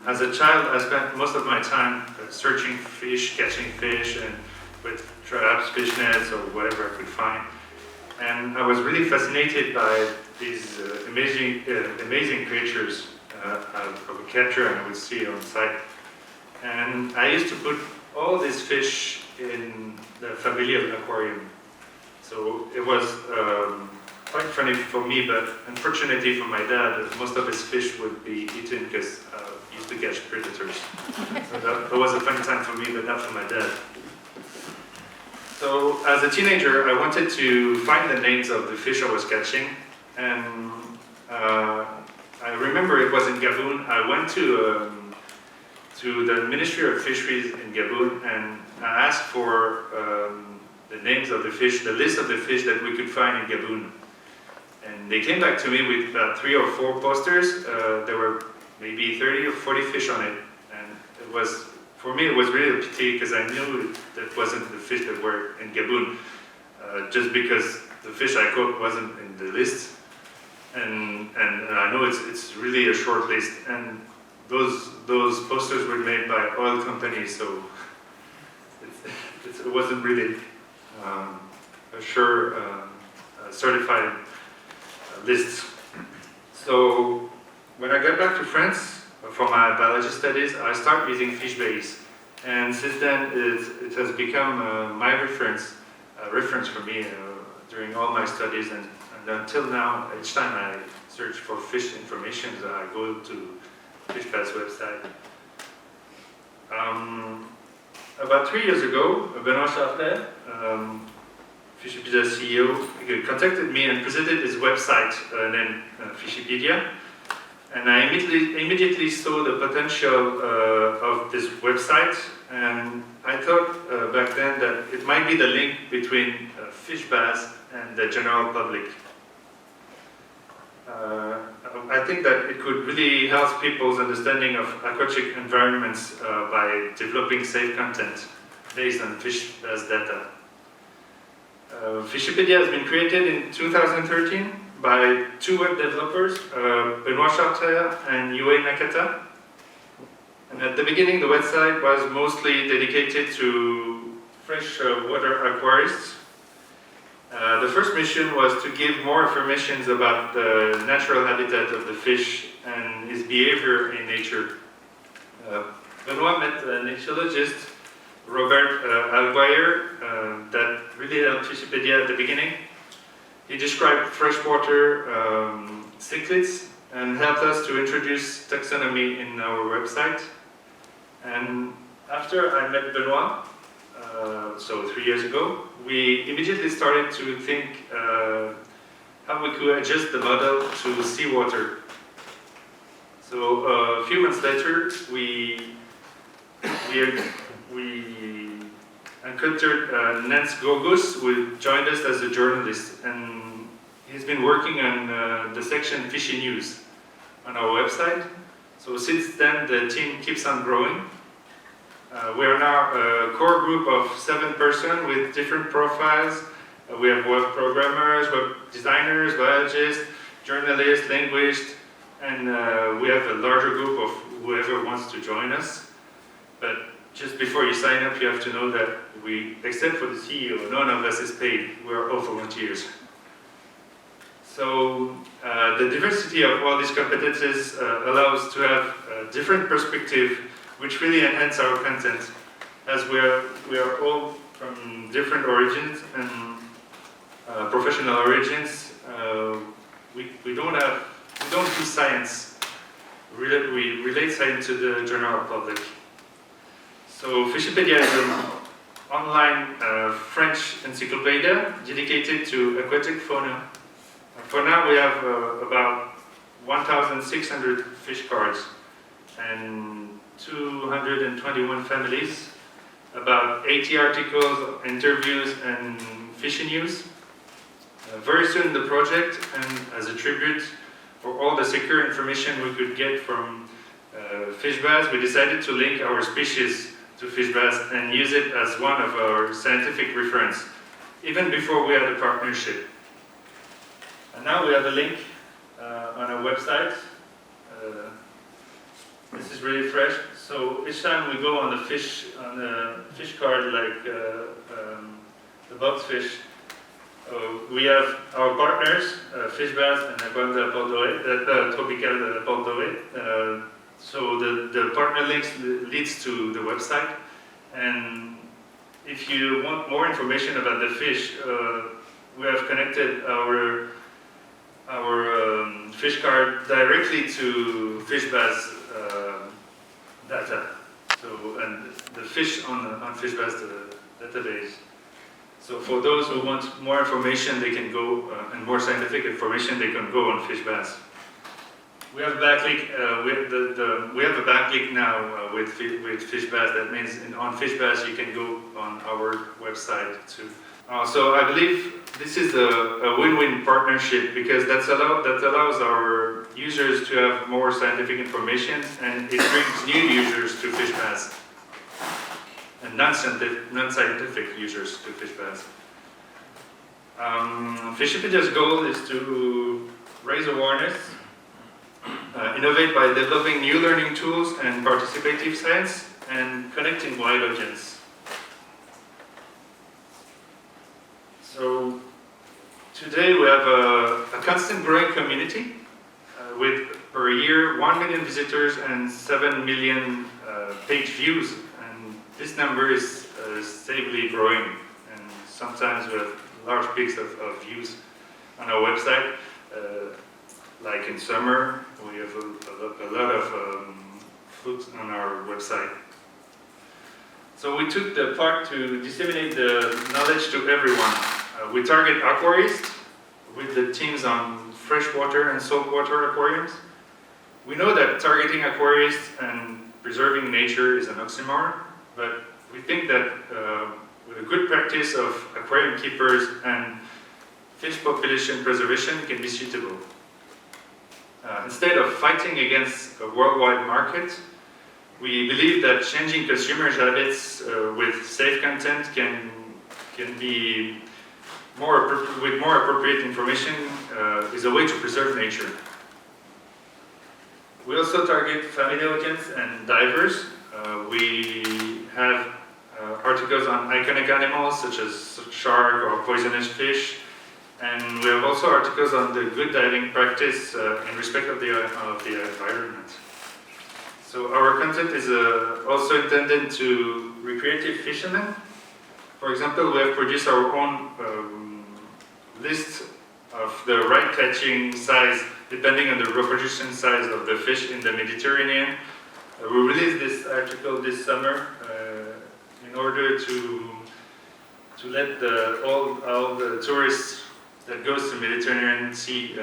as a child, I spent most of my time searching fish, catching fish, and with traps, fish nets, or whatever I could find. And I was really fascinated by these amazing creatures I would capture and I would see on site. And I used to put all these fish in the familial aquarium. So it was quite funny for me, but unfortunately for my dad, most of his fish would be eaten because he used to catch predators. So that was a fun time for me, but not for my dad. So as a teenager, I wanted to find the names of the fish I was catching, and I remember it was in Gabon. I went to the Ministry of Fisheries in Gabon, and I asked for the names of the fish, the list of the fish that we could find in Gabon. And they came back to me with 3 or 4 posters. There were maybe 30 or 40 fish on it, and it was, for me, it was really a pity because I knew that wasn't the fish that were in Gabon, just because the fish I caught wasn't in the list. And I know it's really a short list, and those posters were made by oil companies, so it wasn't really a sure certified list. So when I got back to France for my biology studies, I started using FishBase, and since then it has become my reference for me during all my studies, and until now, each time I search for fish information, I go to FishBase website. About 3 years ago, Benoit Charlet, Fishipedia CEO, contacted me and presented his website named Fishipedia. And I immediately saw the potential of this website, and I thought back then that it might be the link between FishBase and the general public. I think that it could really help people's understanding of aquatic environments by developing safe content based on FishBase data. Fishipedia has been created in 2013 by 2 web developers, Benoit Charlet and Yue Nakata. And at the beginning, the website was mostly dedicated to freshwater aquarists. The first mission was to give more information about the natural habitat of the fish and his behavior in nature. Benoit met an ichthyologist, Robert Alguire, that really helped Fishipedia at the beginning. He described freshwater cichlids and helped us to introduce taxonomy in our website. And after I met Benoit, so 3 years ago, we immediately started to think how we could adjust the model to seawater. So a few months later, we encountered Nance Gorgos, who joined us as a journalist, and he's been working on the section Fishy News on our website. So since then, the team keeps on growing. We are now a core group of 7 persons with different profiles. We have web programmers, web designers, biologists, journalists, linguists, and we have a larger group of whoever wants to join us. But just before you sign up, you have to know that we, except for the CEO, none of us is paid. We're all volunteers. So the diversity of all these competences allows to have a different perspective, which really enhance our content, as we are all from different origins and professional origins. We don't do science. We relate science to the general public. So Fishipedia is an online French encyclopedia dedicated to aquatic fauna. For now, we have about 1,600 fish cards and 221 families, about 80 articles, interviews, and fishing news. Very soon the project, and as a tribute for all the secure information we could get from FishBase, we decided to link our species to FishBase and use it as one of our scientific reference, even before we had a partnership. And now we have a link on our website. This is really fresh. So each time we go on the fish card, like the box fish, we have our partners, FishBase and Tropical Porto. So the partner links leads to the website, and if you want more information about the fish, we have connected our fish card directly to FishBase data. So and the fish on FishBase database. So for those who want more information, they can go and more scientific information, they can go on FishBase. We have backlink. We have a backlink now with FishBase. That means on FishBase you can go on our website too. So I believe this is a win-win partnership because that allows our users to have more scientific information, and it brings new users to FishBase and non-scientific users to FishBase. Fishipedia's goal is to raise awareness, innovate by developing new learning tools and participative science, and connecting wide audience. So today we have a constant growing community with per year 1 million visitors and 7 million page views, and this number is stably growing, and sometimes we have large peaks of views on our website. Like in summer, we have a lot of food on our website. So we took the part to disseminate the knowledge to everyone. We target aquarists with the teams on freshwater and saltwater aquariums. We know that targeting aquarists and preserving nature is an oxymoron, but we think that with a good practice of aquarium keepers and fish population preservation can be suitable. Instead of fighting against a worldwide market, we believe that changing consumer habits with safe content can be with more appropriate information is a way to preserve nature. We also target family audience and divers. We have articles on iconic animals such as shark or poisonous fish, and we have also articles on the good diving practice in respect of the environment. So our content is also intended to recreative fishermen. For example, we have produced our own list of the right catching size depending on the reproduction size of the fish in the Mediterranean. We released this article this summer in order to let all the tourists that goes to Mediterranean Sea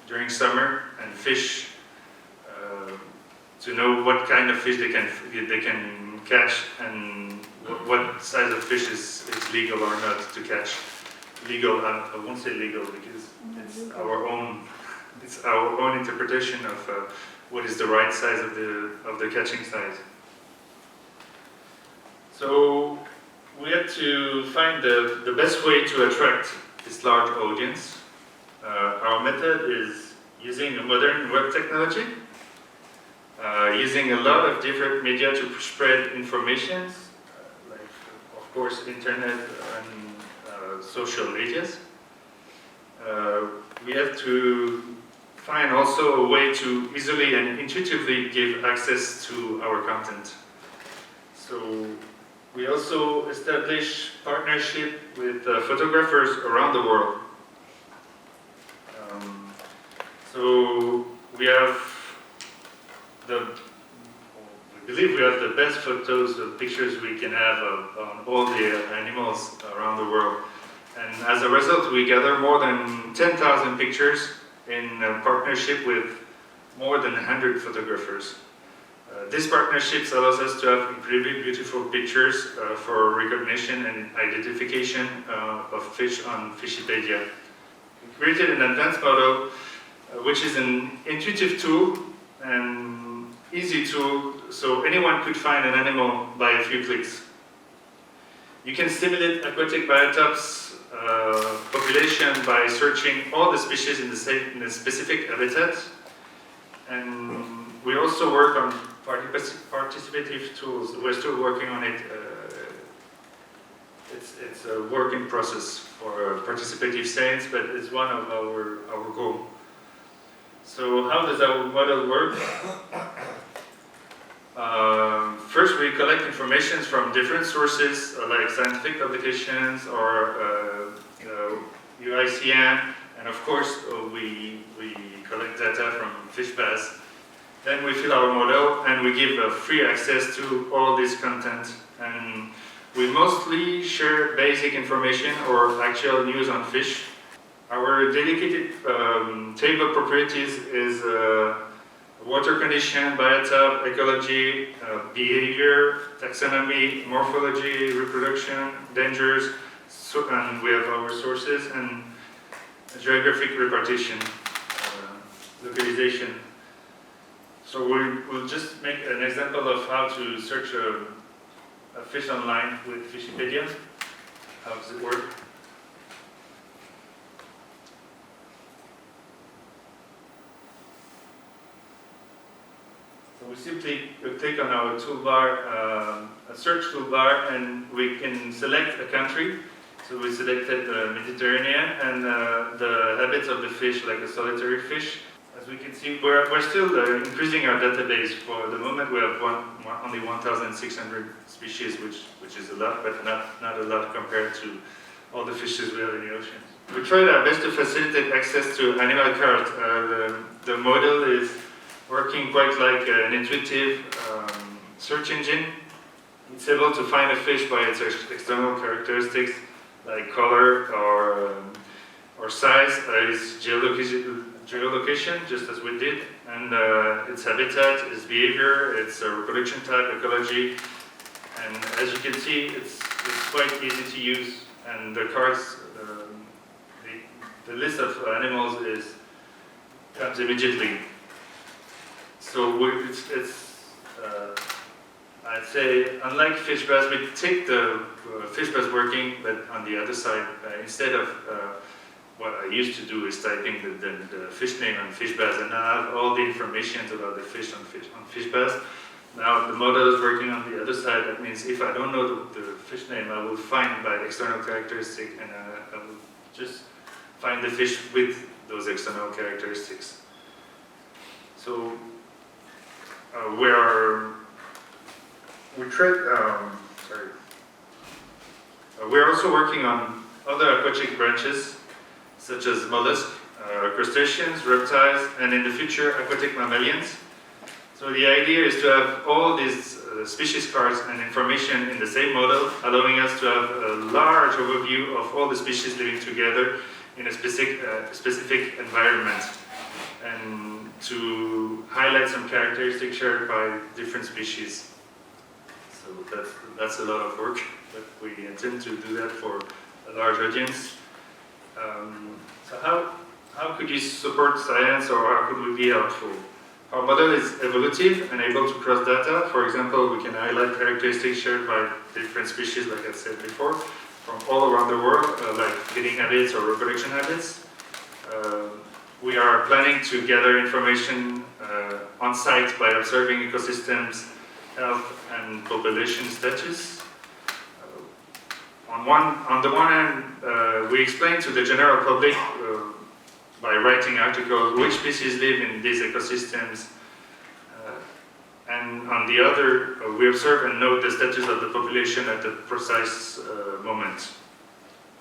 during summer and fish to know what kind of fish they can catch and what size of fish is legal or not to catch. Legal, I won't say legal because it's our own interpretation of what is the right size of the catching size. So we had to find the best way to attract this large audience. Our method is using a modern web technology, using a lot of different media to spread information, like of course internet and social medias. We have to find also a way to easily and intuitively give access to our content. So we also establish partnership with photographers around the world. So we believe we have the best photos or pictures we can have of all the animals around the world. And as a result, we gather more than 10,000 pictures in partnership with more than 100 photographers. These partnerships allows us to have incredibly beautiful pictures for recognition and identification of fish on Fishipedia. We created an advanced model, which is an intuitive tool and easy tool, so anyone could find an animal by a few clicks. You can simulate aquatic biotopes population by searching all the species in the specific habitat, and We also work on participative tools. We're still working on it. It's a work in process for participative science, but it's one of our goals. So how does our model work? First, we collect information from different sources, like scientific publications or UICN, and of course, we collect data from FishBase. Then we fill our model, and we give free access to all this content. And we mostly share basic information or actual news on fish. Our dedicated table properties is water condition, biotype, ecology, behavior, taxonomy, morphology, reproduction, dangers, and we have our sources and geographic repartition, localization. So we'll just make an example of how to search a fish online with Fishipedia. How does it work? So we simply click on our toolbar, a search toolbar, and we can select a country. So we selected the Mediterranean and the habits of the fish, like a solitary fish. As we can see, we're still increasing our database. For the moment, we have only 1,600 species, which is a lot, but not a lot compared to all the fishes we have in the ocean. We tried our best to facilitate access to animal cards. The model is working quite like an intuitive search engine. It's able to find a fish by its external characteristics, like color or size, its geolocation, just as we did, and its habitat, its behavior, its reproduction type, ecology. And as you can see, it's quite easy to use, and the cards, the list of animals comes immediately. So I'd say, unlike FishBase, we take the FishBase working, but on the other side, instead of what I used to do is typing the fish name on FishBase, and I have all the information about the fish on FishBase. Now the model is working on the other side. That means if I don't know the fish name, I will find by external characteristic, and I will just find the fish with those external characteristics. So we're also working on other aquatic branches, such as mollusks, crustaceans, reptiles, and in the future, aquatic mammalians. So the idea is to have all these species cards and information in the same model, allowing us to have a large overview of all the species living together in a specific environment, and to highlight some characteristics shared by different species. So that's a lot of work, but we intend to do that for a large audience. So how could you support science, or how could we be helpful? Our model is evolutive and able to cross data. For example, we can highlight characteristics shared by different species, like I said before, from all around the world, like feeding habits or reproduction habits. We are planning to gather information on site by observing ecosystems, health, and population status. On the one hand, we explain to the general public by writing articles which species live in these ecosystems, and on the other, we observe and note the status of the population at the precise moment.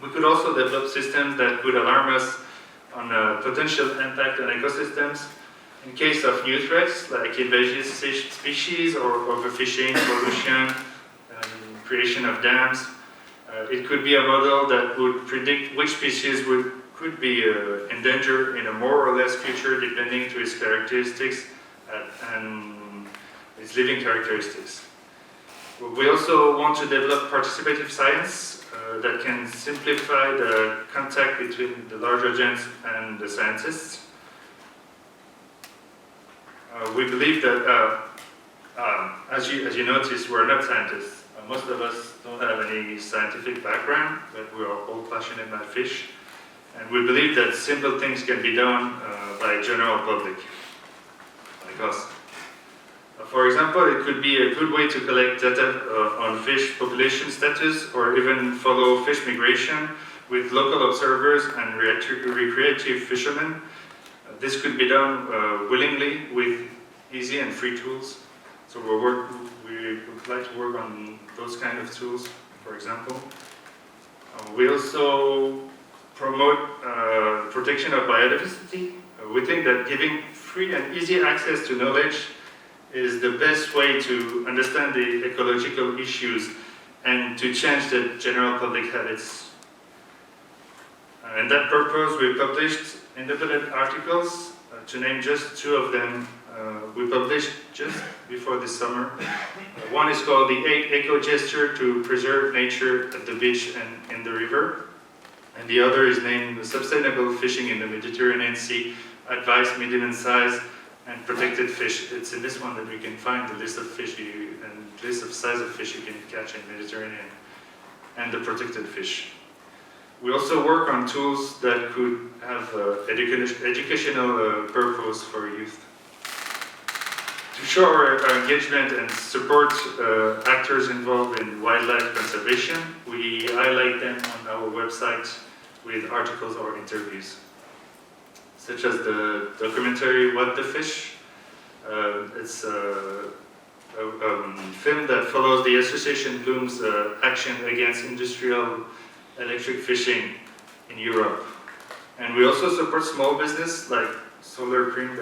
We could also develop systems that could alarm us on potential impact on ecosystems in case of new threats like invasive species or overfishing, pollution, creation of dams. It could be a model that would predict which species could be in danger in a more or less future, depending to its characteristics and its living characteristics. We also want to develop participative science that can simplify the contact between the large audience and the scientists. We believe that, as you notice, we're not scientists. Most of us don't have any scientific background, but we are all passionate about fish. And we believe that simple things can be done by general public, like us. For example, it could be a good way to collect data on fish population status or even follow fish migration with local observers and recreative fishermen. This could be done willingly with easy and free tools. So we would like to work on those kind of tools, for example. We also promote protection of biodiversity. We think that giving free and easy access to knowledge is the best way to understand the ecological issues and to change the general public habits. And that purpose, we published independent articles. To name just two of them, we published just before this summer. One is called The 8 Eco-Gesture to Preserve Nature at the Beach and in the River. And the other is named Sustainable Fishing in the Mediterranean Sea, Advice, Medium and Size, and Protected Fish. It's in this one that we can find the list of fish and list of size of fish you can catch in the Mediterranean and the protected fish. We also work on tools that could have educational purpose for youth. To show our engagement and support actors involved in wildlife conservation, we highlight them on our website with articles or interviews, such as the documentary What the Fish. It's a film that follows the Association Bloom's action against industrial electric fishing in Europe. And we also support small business like Solar Cream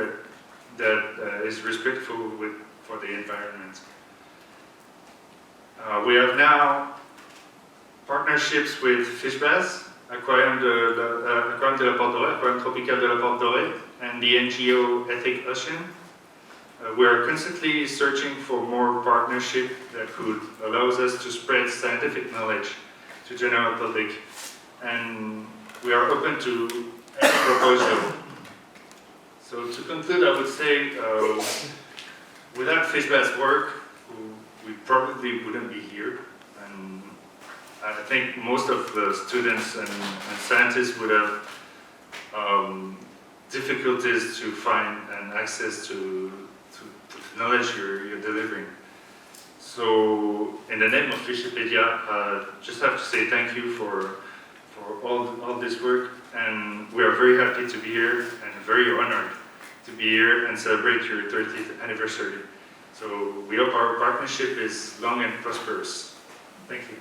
that is respectful for the environment. We have now partnerships with FishBase, Aquarium de la Porte Dorée, Aquarium Tropical de la Porte Dorée, and the NGO Ethic Ocean. We are constantly searching for more partnership that could allow us to spread scientific knowledge to general public, and we are open to any proposal. So to conclude, I would say without FishBase work, we probably wouldn't be here. And I think most of the students and scientists would have difficulties to find and access to the knowledge you're delivering. So, in the name of Fishipedia, I just have to say thank you for all this work, and we are very happy to be here and very honored to be here and celebrate your 30th anniversary. So we hope our partnership is long and prosperous. Thank you.